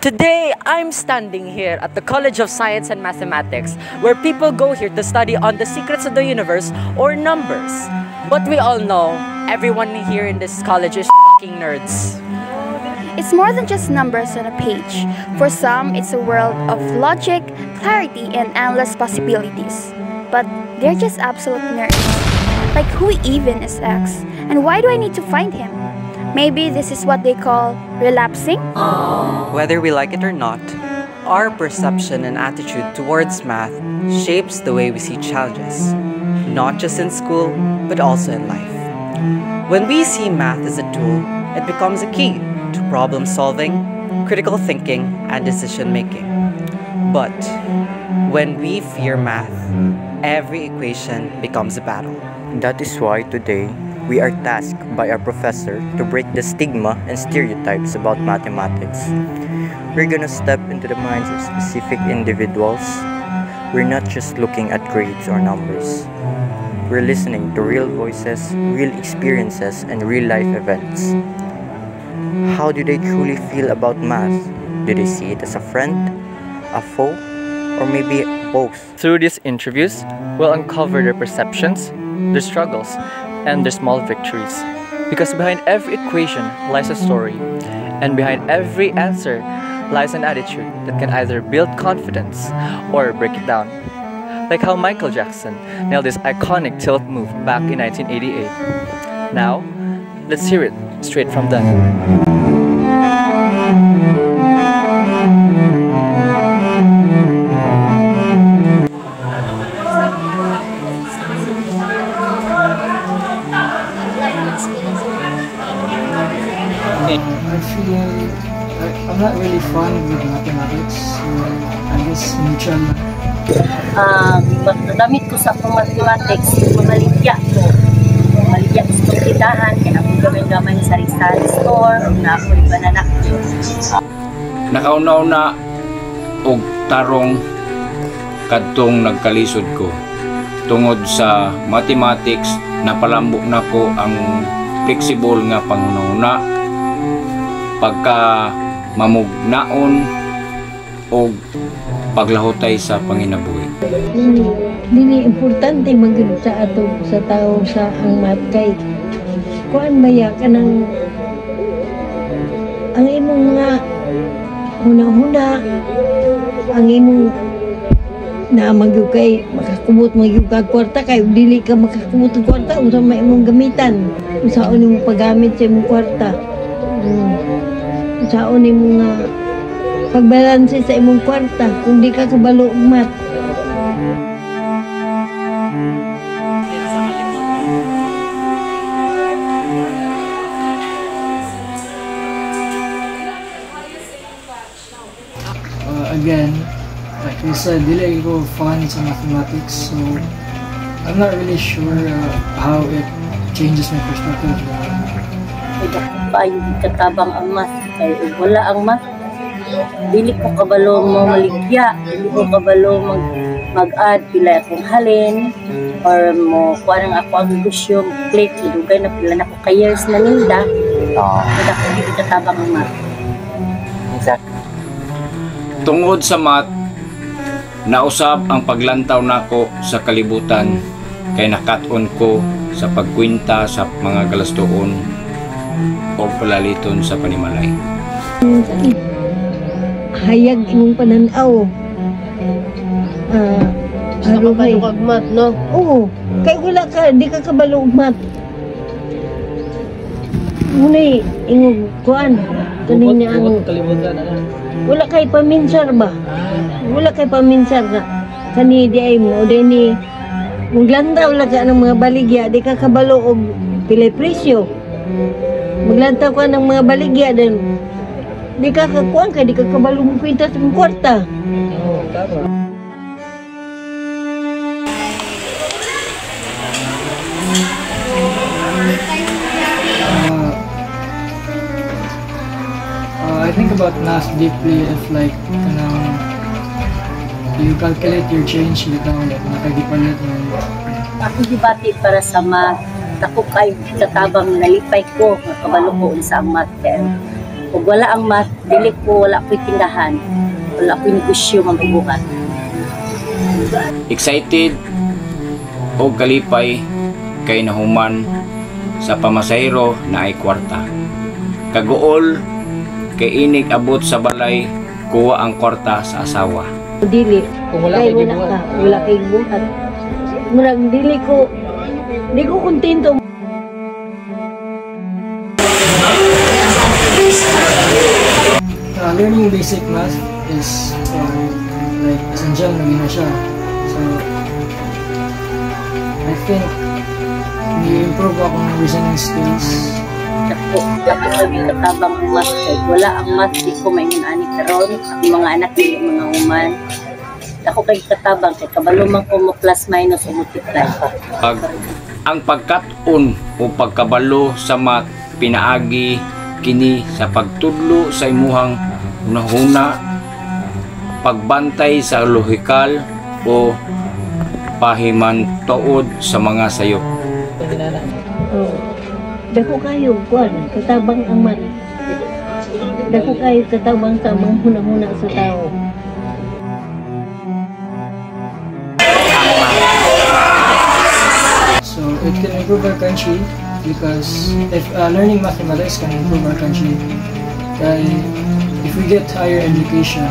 Today, I'm standing here at the College of Science and Mathematics, where people go here to study on the secrets of the universe or numbers. But we all know, everyone here in this college is fucking nerds. It's more than just numbers on a page. For some, it's a world of logic, clarity, and endless possibilities. But they're just absolute nerds. Like, who even is X? And why do I need to find him? Maybe this is what they call relapsing? Whether we like it or not, our perception and attitude towards math shapes the way we see challenges, not just in school, but also in life. When we see math as a tool, it becomes a key to problem solving, critical thinking, and decision making. But when we fear math, every equation becomes a battle. That is why today, we are tasked by our professor to break the stigma and stereotypes about mathematics. We're gonna step into the minds of specific individuals. We're not just looking at grades or numbers. We're listening to real voices, real experiences, and real-life events. How do they truly feel about math? Do they see it as a friend, a foe, or maybe both? Through these interviews, we'll uncover their perceptions, their struggles, and their small victories. Because behind every equation lies a story, and behind every answer lies an attitude that can either build confidence or break it down. Like how Michael Jackson nailed this iconic tilt move back in 1988. Now, let's hear it straight from them. I'm not really fond with mathematics, so I guess neutral. Pagdadamit ko sa akong mathematics, maligya ko. Maligya ko sa tindahan, kaya na kong gamay sa Rizal store, na ako rin bananak. Nakaunaw-na og tarong kadtong nagkalisod ko. Tungod sa mathematics, napalambok na ko ang flexible nga pangunahuna, pagka mamugnaon o paglahutay sa panginabuhi. Dili importante maging sa ato sa tao sa ang math kay kuan baya kanang ang imong nga huna-huna ang imong na magyug kay makakubot magyug ka kwarta kay dili ka makakubot og kwarta unsa may imong gamitan unsaon imong paggamit sa imong kwarta. Unsaon imong nga pagbalanse sa imong kwarta kung di ka kabalo og math. Again, like you said, dili ko fun sa mathematics, so I'm not really sure how it changes my perspective. Payo katabang ang math, kaya wala ang math. Dili ko kabalo mo maligya, dili ko kabalo mag-add pila akong halin, or mo kuha ng ako ang negosyo, click, idugay na pila na ko ka years na ninda. Wala ko dili katabang ang math. Exactly. Tungod sa math, nausab ang paglantaw nako sa kalibutan kay nakat-on ko sa pagkwinta sa mga galastuon o palaliton sa panimalay. Hayag imong pananaw. Ano kay math, no? Oo. Kay wala ka, di ka kabalo og math. Muna ingog kuan kanina ang wala kay paminsar ba? Wala kay paminsar na kani di ay mo di ni maglantaw lang ka ng mga baligya di ka kabalo og pilay presyo. Maglantaw ka ng mga baligya din di ka kakuan ka di ka kabalo mo kwenta sa mong kwarta. Oo, tama. I think about math deeply if like you calculate your change bitaw like nakagipalit mo. Ako debate para sa math. Ako kay katabang nalipay ko kabalo ko sa math. Kung wala ang math, dili ko wala ko'y tindahan. Wala ko'y negosyo magbubuhat. Excited o kalipay kay nahuman sa pamasahero na ay kwarta. Kaguol kay inig abot sa balay kuha ang kwarta sa asawa. Dili, Kung wala kay kay wala gibuhat. ka, wala kay buhat. Murag dili ko kontento. Learning basic math is like essential na siya. So, I think ni-improve akong reasoning skills. Ako kami katabang ang math kay wala ang math di ko maingon ani karon ang mga anak ni mga human. Ako kay katabang kay kabalo man ko mo plus minus o multiply. Ang pagkat-on o pagkabalo sa math pinaagi kini sa pagtudlo sa imuhang hunahuna, pagbantay sa lohikal o pahimantuod sa mga sayop. Oh. Dako kayo kuan, katabang ang man. Dako kayo katabang sa mga huna-huna sa tao. So it can improve our country because if learning mathematics can improve our country, if we get higher education,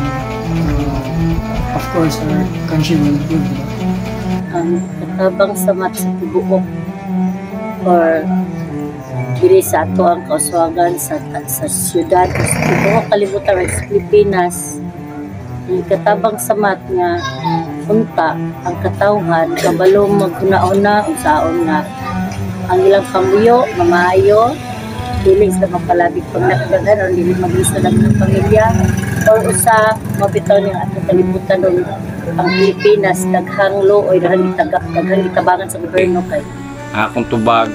of course our country will improve. Ang katabang sa math sa tibuok or diri sa ato ang kauswagan sa syudad sa tibuok kalibutan sa Pilipinas. Ang katabang sa math nga unta ang katawhan kabalo maghuna-una unsaon nga ang ilang pamilyo mamayo dili sa mapalabig pagdagdagan o dili maglisod ang pamilya or usa mabitaw ning atong kalibutan o ang Pilipinas daghang looy daghang gitabangan sa gobyerno kay Akong tubag,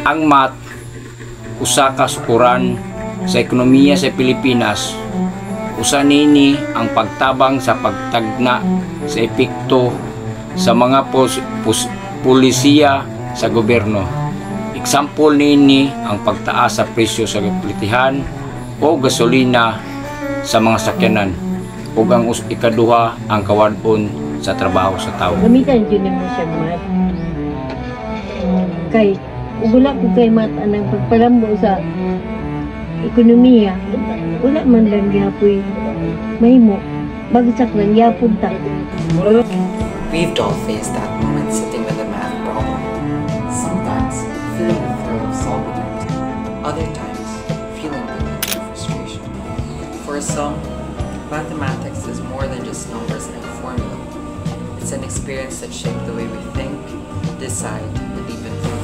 ang math usa ka sukuran sa ekonomiya sa Pilipinas. Usa nini ang pagtabang sa pagtagna sa epekto sa mga pulisiya sa gobyerno. Example nini ang pagtaas sa presyo sa plitihan o gasolina sa mga sakyanan ug ang ikaduha ang kawadon sa trabaho sa tao. Gamitan yun mo siya mat. Kay wala ko kay mat anang pagpalambo sa ekonomiya. Wala man lang gyapoy mahimo bagsak lang gyapon ta. We've all faced that moment sitting with a math problem. Sometimes feeling the thrill of solving it. Other times feeling the need of frustration. For some, mathematics is more than just numbers and a formula. It's an experience that shaped the way we think, decide, and even think.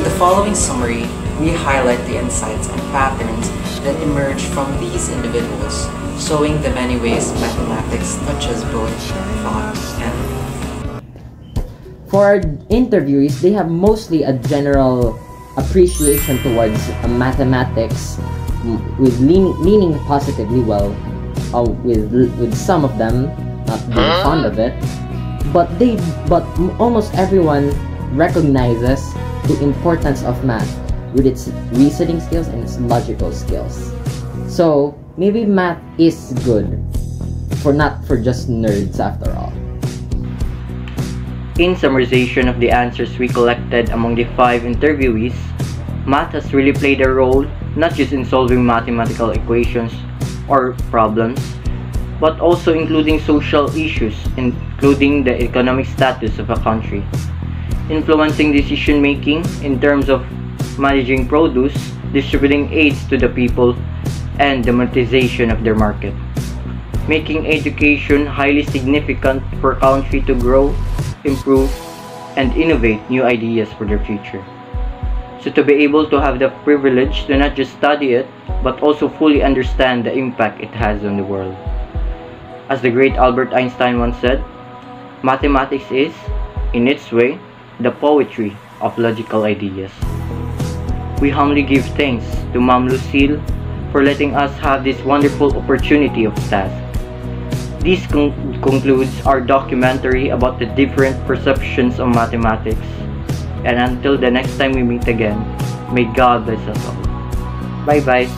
In the following summary, we highlight the insights and patterns that emerge from these individuals, showing the many ways mathematics touches both thought and life. For our interviewees, they have mostly a general appreciation towards mathematics, with leaning positively, well, with some of them not being fond of it, but almost everyone recognizes the importance of math with its reasoning skills and its logical skills. So maybe math is good not for just nerds after all. In summarization of the answers we collected among the 5 interviewees, math has really played a role not just in solving mathematical equations or problems, but also including social issues, including the economic status of a country, influencing decision making in terms of managing produce, distributing aids to the people, and the monetization of their market, making education highly significant for a country to grow, improve, and innovate new ideas for their future. So to be able to have the privilege to not just study it, but also fully understand the impact it has on the world. As the great Albert Einstein once said, mathematics is, in its way, the poetry of logical ideas. We humbly give thanks to Ma'am Lucille for letting us have this wonderful opportunity of task. This concludes our documentary about the different perceptions of mathematics. And until the next time we meet again, may God bless us all. Bye bye.